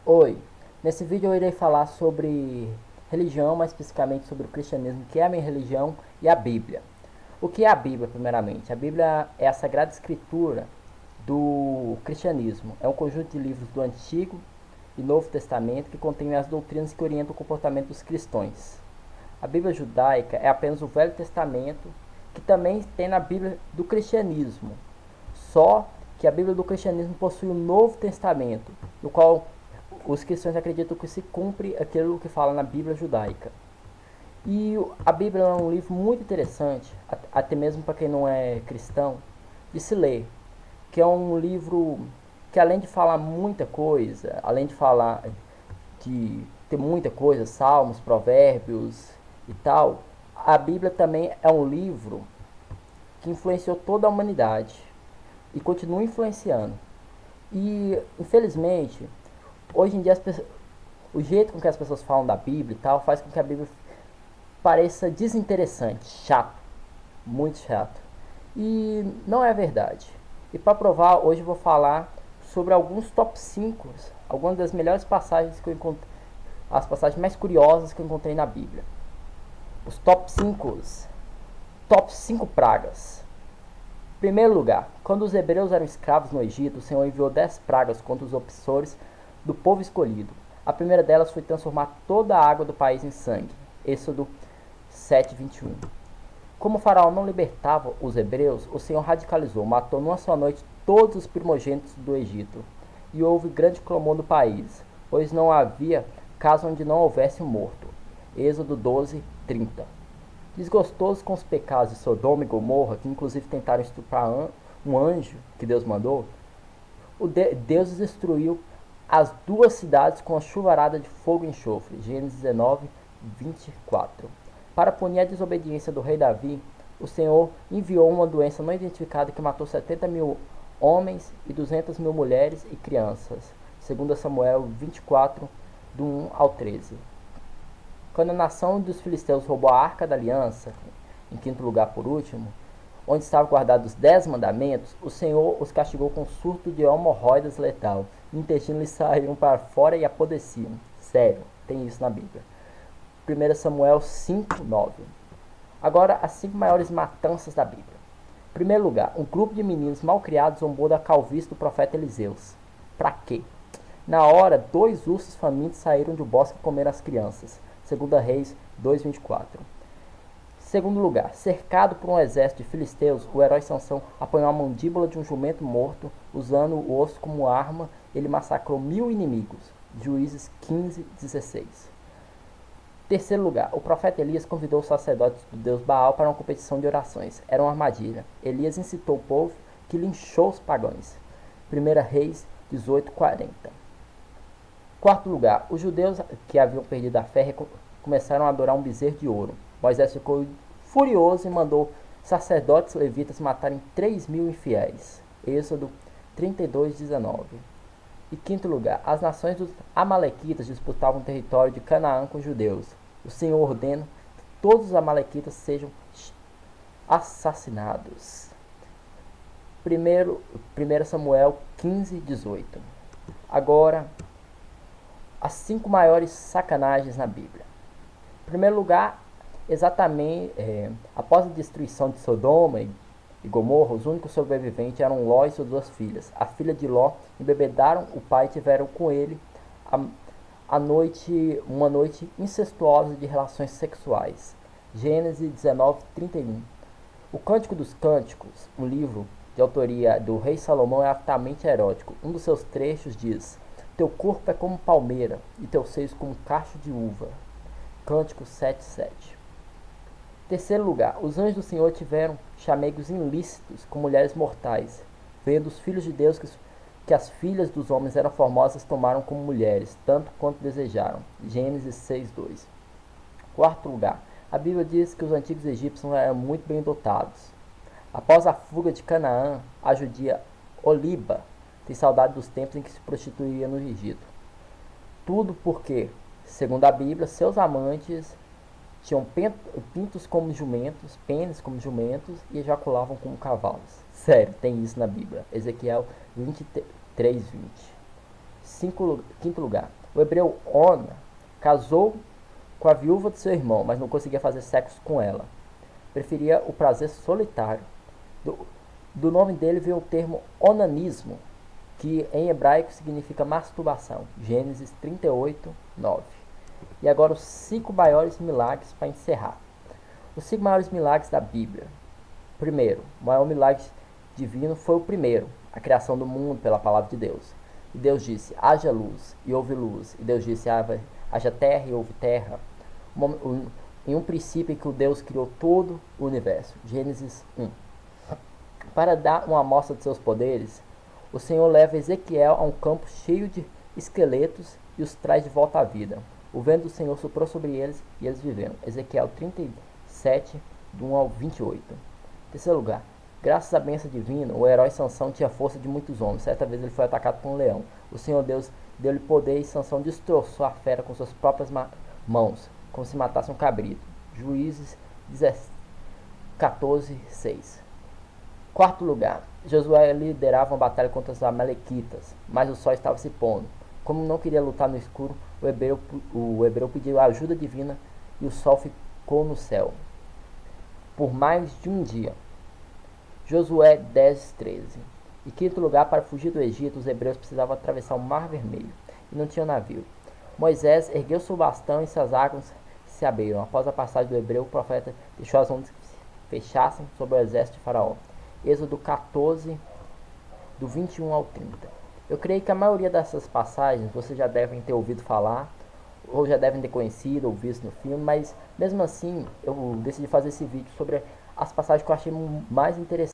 Oi, nesse vídeo eu irei falar sobre religião, mais especificamente sobre o cristianismo, que é a minha religião, e a Bíblia. O que é a Bíblia, primeiramente? A Bíblia é a sagrada escritura do cristianismo. É um conjunto de livros do Antigo e Novo Testamento que contém as doutrinas que orientam o comportamento dos cristãos. A Bíblia judaica é apenas o Velho Testamento, que também tem na Bíblia do cristianismo. Só que a Bíblia do cristianismo possui o Novo Testamento, no qual os cristãos acreditam que se cumpre aquilo que fala na Bíblia judaica. E a Bíblia é um livro muito interessante, até mesmo para quem não é cristão, de se ler. Que é um livro que, além de falar muita coisa, além de falar de ter muita coisa, salmos, provérbios e tal, a Bíblia também é um livro que influenciou toda a humanidade e continua influenciando. E, infelizmente, hoje em dia o jeito com que as pessoas falam da Bíblia e tal faz com que a Bíblia pareça desinteressante, chato, muito chato. E não é verdade. E para provar, hoje eu vou falar sobre alguns top 5, algumas das melhores passagens que eu encontrei, as passagens mais curiosas que eu encontrei na Bíblia. Os top 5 pragas. Primeiro lugar, quando os hebreus eram escravos no Egito, o Senhor enviou 10 pragas contra os opressores do povo escolhido. A primeira delas foi transformar toda a água do país em sangue. Êxodo 7:21. Como o faraó não libertava os hebreus, o Senhor radicalizou, matou numa só noite todos os primogênitos do Egito. E houve grande clamor no país, pois não havia casa onde não houvesse um morto. Êxodo 12:30. Desgostoso com os pecados de Sodoma e Gomorra, que inclusive tentaram estuprar um anjo que Deus mandou, Deus destruiu as duas cidades com a chuvarada de fogo e enxofre. Gênesis 19:24. Para punir a desobediência do rei Davi, o Senhor enviou uma doença não identificada que matou 70 mil homens e 200 mil mulheres e crianças. Segundo Samuel 24, do 1 ao 13. Quando a nação dos filisteus roubou a Arca da Aliança, em quinto lugar por último, onde estavam guardados os 10 mandamentos, o Senhor os castigou com um surto de hemorroidas letal. Intestinos lhes saíram para fora e apodreciam. Sério, tem isso na Bíblia. 1 Samuel 5:9. Agora, as 5 maiores matanças da Bíblia. Em primeiro lugar, um grupo de meninos mal criados zombou da calvície do profeta Eliseus. Pra quê? Na hora, 2 ursos famintos saíram do bosque e comeram as crianças. 2 Reis 2:24. Segundo lugar, cercado por um exército de filisteus, o herói Sansão apanhou a mandíbula de um jumento morto, usando o osso como arma, ele massacrou 1000 inimigos. Juízes 15:16. Terceiro lugar, o profeta Elias convidou os sacerdotes do deus Baal para uma competição de orações. Era uma armadilha. Elias incitou o povo, que linchou os pagãos. 1 Reis 18:40. Quarto lugar, os judeus que haviam perdido a fé começaram a adorar um bezerro de ouro. Moisés ficou furioso e mandou sacerdotes levitas matarem 3.000 infiéis. Êxodo 32:19. E quinto lugar, as nações dos amalequitas disputavam o território de Canaã com os judeus. O Senhor ordena que todos os amalequitas sejam assassinados. 1 Samuel 15:18. Agora, as 5 maiores sacanagens na Bíblia. Em primeiro lugar, exatamente após a destruição de Sodoma e Gomorra, os únicos sobreviventes eram Ló e suas 2 filhas. A filha de Ló embebedaram o pai e tiveram com ele uma noite incestuosa de relações sexuais. Gênesis 19:31. O Cântico dos Cânticos, um livro de autoria do rei Salomão, é altamente erótico. Um dos seus trechos diz: teu corpo é como palmeira, e teus seios como cacho de uva. Cântico 7:7. Terceiro lugar, os anjos do Senhor tiveram chamegos ilícitos com mulheres mortais. Vendo os filhos de Deus que as filhas dos homens eram formosas, tomaram como mulheres, tanto quanto desejaram. Gênesis 6:2. Quarto lugar, a Bíblia diz que os antigos egípcios eram muito bem dotados. Após a fuga de Canaã, a judia Oliba tem saudade dos tempos em que se prostituía no Egito. Tudo porque, segundo a Bíblia, seus amantes tinham pintos como jumentos, pênis como jumentos e ejaculavam como cavalos. Sério, tem isso na Bíblia. Ezequiel 23:20. Quinto lugar, o hebreu Ona casou com a viúva de seu irmão, mas não conseguia fazer sexo com ela. Preferia o prazer solitário. Do nome dele veio o termo onanismo, que em hebraico significa masturbação. Gênesis 38, 9. E agora os 5 maiores milagres para encerrar. Os 5 maiores milagres da Bíblia. Primeiro, o maior milagre divino foi o primeiro, a criação do mundo pela palavra de Deus. E Deus disse, haja luz, e houve luz. E Deus disse, haja terra, e houve terra. Em um princípio em que o Deus criou todo o universo. Gênesis 1. Para dar uma amostra de seus poderes, o Senhor leva Ezequiel a um campo cheio de esqueletos e os traz de volta à vida. O vento do Senhor soprou sobre eles e eles viveram. Ezequiel 37, do 1 ao 28. Terceiro lugar. Graças à bênção divina, o herói Sansão tinha força de muitos homens. Certa vez ele foi atacado por um leão. O Senhor Deus deu-lhe poder e Sansão destroçou a fera com suas próprias mãos, como se matasse um cabrito. Juízes 14, 6. Quarto lugar. Josué liderava uma batalha contra os amalequitas, mas o sol estava se pondo. Como não queria lutar no escuro, o hebreu pediu a ajuda divina e o sol ficou no céu por mais de um dia. Josué 10, 13. E quinto lugar, para fugir do Egito, os hebreus precisavam atravessar o Mar Vermelho e não tinham navio. Moisés ergueu seu bastão e suas águas se abriram. Após a passagem do hebreu, o profeta deixou as ondas que se fechassem sobre o exército de Faraó. Êxodo 14, do 21 ao 30. Eu creio que a maioria dessas passagens vocês já devem ter ouvido falar, ou já devem ter conhecido ou visto no filme, mas mesmo assim eu decidi fazer esse vídeo sobre as passagens que eu achei mais interessantes.